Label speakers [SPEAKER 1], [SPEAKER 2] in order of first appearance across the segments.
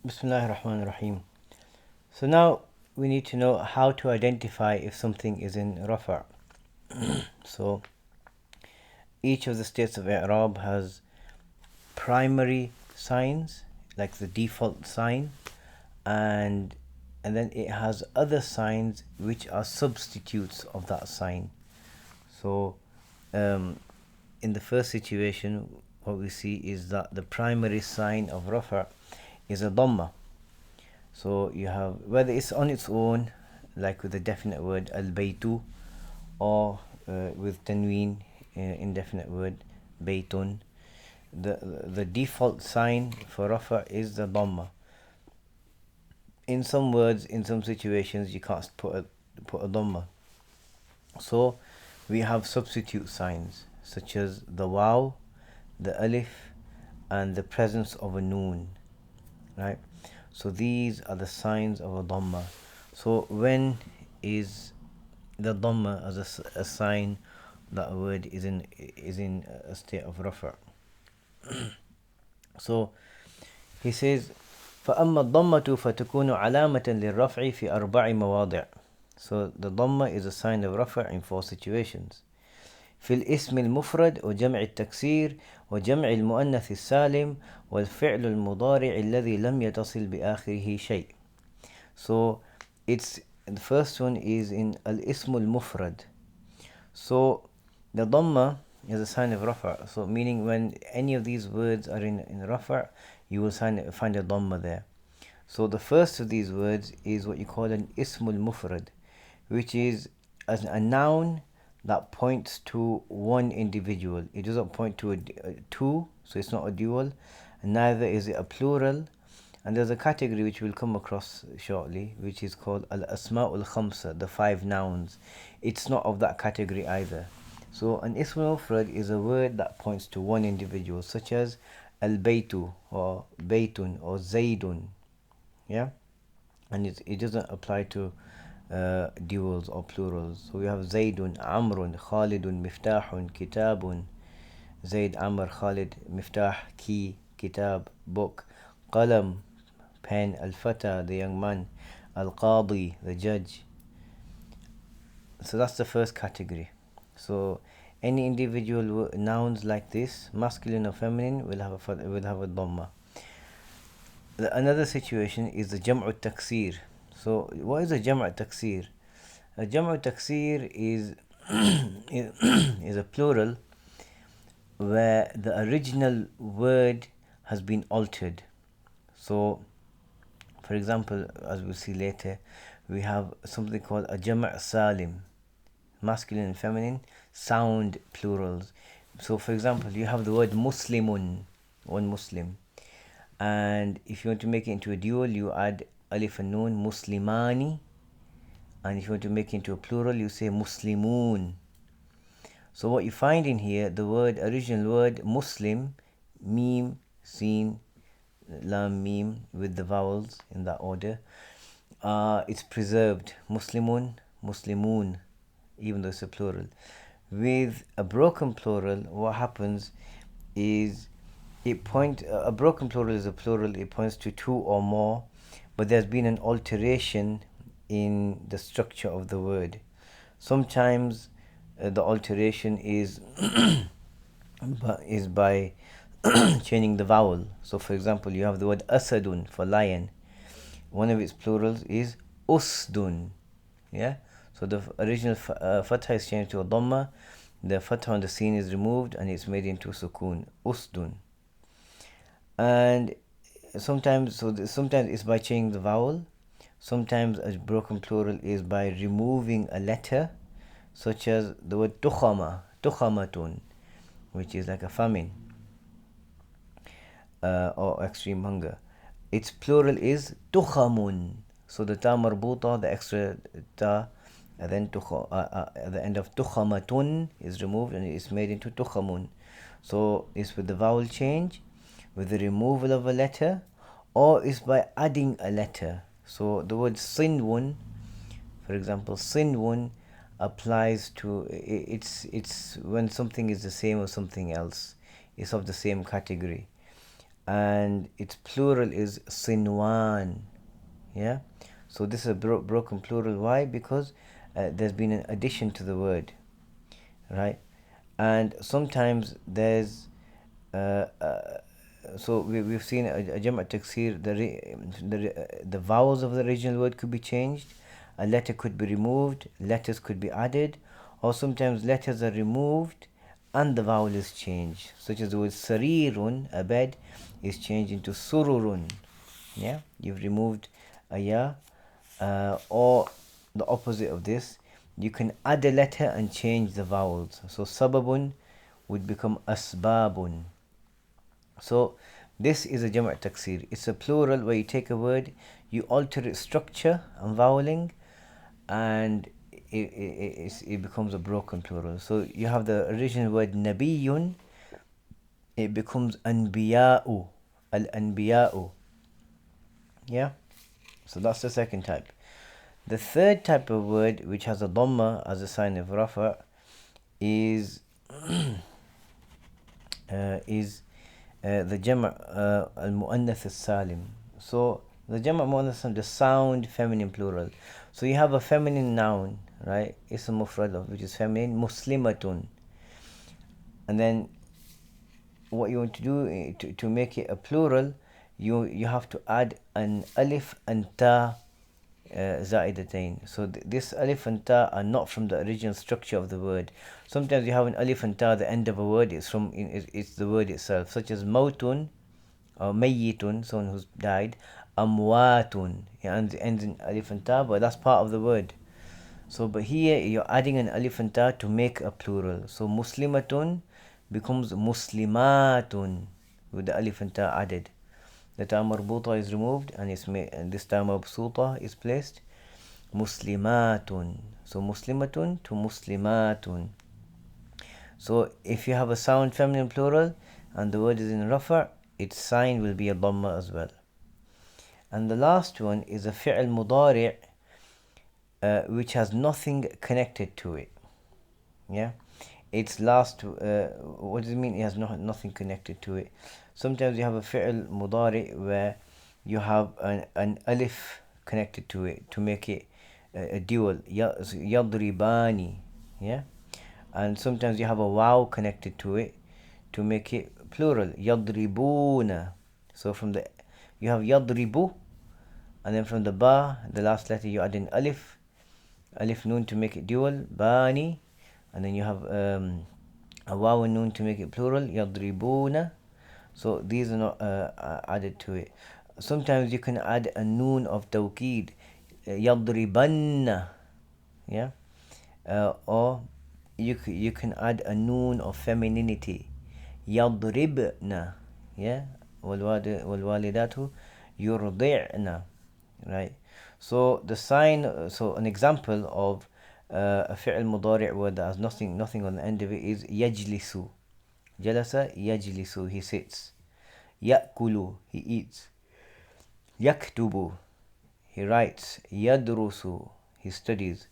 [SPEAKER 1] Bismillahir Rahmanir Rahim. So now we need to know how to identify if something is in rafʿ. So each of the states of i'rab has primary signs, like the default sign, and then it has other signs which are substitutes of that sign. So in the first situation, what we see is that the primary sign of rafʿ is a ḍamma. So you have, whether it's on its own, like with the definite word al-baytu, or with tanween, indefinite word baytun. The default sign for rafʿ is the ḍamma. In some words, in some situations, you can't put a ḍamma. So we have substitute signs such as the waw, the alif, and the presence of a noon, right? So these are the signs of a ḍamma. So when is the ḍamma as a sign that a word is in a state of rafʿ? So he says فأما الضمة فتكون علامة للرفع في أربع مواضع. So the ضمة is a sign of rafʿ in 4 situations. في الاسم المفرد وجمع التكسير وجمع المؤنث السالم والفعل المضارع الذي لم يتصل بآخره شيء. So it's the first one is in al-ism al-mufrad. So the dhamma is a sign of rafʿ. So meaning when any of these words are in rafʿ, you will find a dhamma there. So the first of these words is what you call an ism al-mufrad, which is as a noun that points to one individual. It doesn't point to two, so it's not a dual, and neither is it a plural. And there's a category which we'll come across shortly, which is called al-asma'ul khamsa, the 5 nouns. It's not of that category either. So an ism al-mufrad is a word that points to one individual, such as al-baytu, or baytun, or zaydun. Yeah, and it doesn't apply to duals or plurals. So we have Zaydun, Amrun, Khalidun, Miftahun, Kitabun. Zayd, Amr, Khalid, Miftah, key, Kitab, book, Qalam, pen, Al-Fata, the young man, Al-Qadi, the judge. So that's the first category. So any individual nouns like this, masculine or feminine, will have a dhamma. Another situation is the jam'u taksir. So what is a jam'u taksir? A jam'u taksir is is a plural where the original word has been altered. So for example, as we'll see later, we have something called a jam' salim, masculine and feminine sound plurals. So for example, you have the word muslimun, one Muslim, and if you want to make it into a dual, you add alif and noon, muslimani. And if you want to make it into a plural, you say muslimun. So what you find in here, the original word muslim, mim, sin, lam, mim, with the vowels in that order, it's preserved. Muslimun, muslimun, even though it's a plural. With a broken plural, what happens is a broken plural is a plural, it points to 2 or more, but there's been an alteration in the structure of the word. Sometimes the alteration is by changing the vowel. So for example, you have the word asadun for lion. One of its plurals is usdun. Yeah, so the original fatha is changed to a dhamma, the fatha on the sin is removed and it's made into sukun, usdun. And sometimes it's by changing the vowel. Sometimes a broken plural is by removing a letter, such as the word tukhama, tukhamatun, which is like a famine or extreme hunger. Its plural is tukhamun. So the ta marbuta, the extra ta, and then at the end of tukhamatun is removed and it's made into tukhamun. So it's with the vowel change, with the removal of a letter, or is by adding a letter. So the word sinwun, for example, sinwun applies to it's when something is the same as something else. It's of the same category. and its plural is sinwan. Yeah, so this is a broken plural. Why? Because there's been an addition to the word, right? And sometimes there's so we've seen a jam' taksir, the vowels of the original word could be changed, a letter could be removed, letters could be added, or sometimes letters are removed and the vowel is changed, such as the word sarirun, a bed, is changed into sururun. Yeah, you've removed a ya, or the opposite of this, you can add a letter and change the vowels. So sababun would become asbabun. So this is a jam' taksir. It's a plural where you take a word, you alter its structure and voweling, and it becomes a broken plural. So you have the original word nabiyun, it becomes anbiya'u, al-anbiya'u. Yeah? So that's the second type. The third type of word which has a ḍamma as a sign of rafʿ is the jam' al-mu'annath al-salim. So the jam' al-mu'annath, the sound feminine plural. So you have a feminine noun, right? Ism mufrad, which is feminine, muslimatun. And then what you want to do to make it a plural, you have to add an alif and ta za'idatain. So this alif and ta are not from the original structure of the word. Sometimes you have an alif and ta at the end of a word, it's the word itself, such as mautun or mayyitun, someone who's died, amwatun, it ends in alif and ta, but that's part of the word. So but here you're adding an alif and ta to make a plural. So muslimatun becomes muslimatun with the alif and ta added. The ta marbuta is removed and and this ta mabsuta is placed. Muslimatun. So muslimatun to muslimatun. So if you have a sound feminine plural and the word is in rafʿ, its sign will be a ḍamma as well. And the last one is a fi'l mudari' which has nothing connected to it. Yeah, its last what does it mean? It has nothing connected to it. Sometimes you have a fi'l mudari' where you have an alif connected to it to make it a dual, yadribani. Yeah, and sometimes you have a waw connected to it to make it plural, yadribuna. So from the you have yadribu, and then from the ba, the last letter, you add an alif nun to make it dual, bani, and then you have a waw and nun to make it plural, yadribuna. So these are not added to it. Sometimes you can add a noon of tawqid, yadribanna. Yeah, or you can add a noon of femininity, yadribna. Yeah, والوالدات يرضعن. Right. So the sign, so an example of a fi'l mudari' word that has nothing on the end of it is yajlisu. Jalasa yajlisu, he sits. Ya'kulu, he eats. Yaktubu, he writes. Yadrusu, he studies.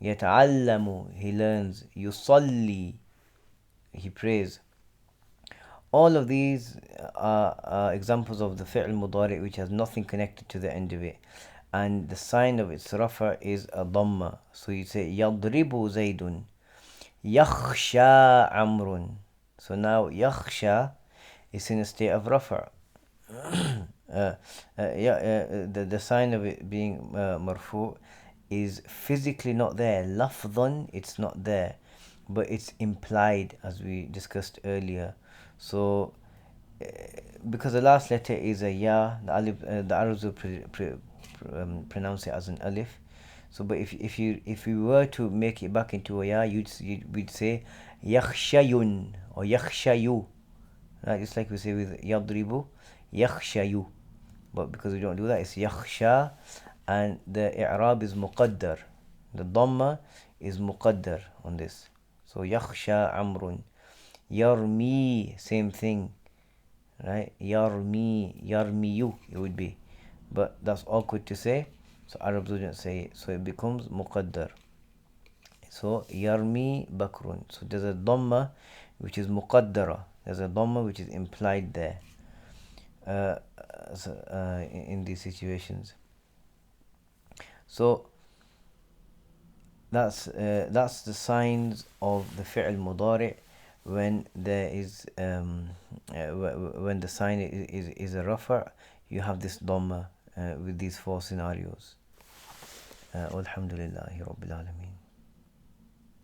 [SPEAKER 1] Yata'allamu, he learns. Yusalli, he prays. All of these are examples of the fi'l mudari' which has nothing connected to the end of it, and the sign of its raf'a is a ḍamma. So you say yadribu zaydun, yakhsha amrun. So now yakhsha is in a state of raf'a. The sign of it being marfu is physically not there. Lafdhan, it's not there, but it's implied, as we discussed earlier. So because the last letter is a ya, the alif, the Arabs will pronounce it as an alif. So but if you were to make it back into a ya, we'd say yakhshayun or yakhshayu, right? Just like we say with yadribu, yakhshayu. But because we don't do that, it's yakhsha, and the i'rab is muqaddar. The dhamma is muqaddar on this. So yakhsha amrun. Yarmi, same thing, right? Yarmiyu, it would be, but that's awkward to say, so Arabs wouldn't say it, so it becomes muqaddar. So yarmi bakrun. So there's a dhamma which is muqaddara. There's a dhamma which is implied there. in these situations. So that's the signs of the fi'l mudari when there is when the sign is a rafʿ. You have this ḍamma with these four scenarios. Alhamdulillahi Rabbil Alameen.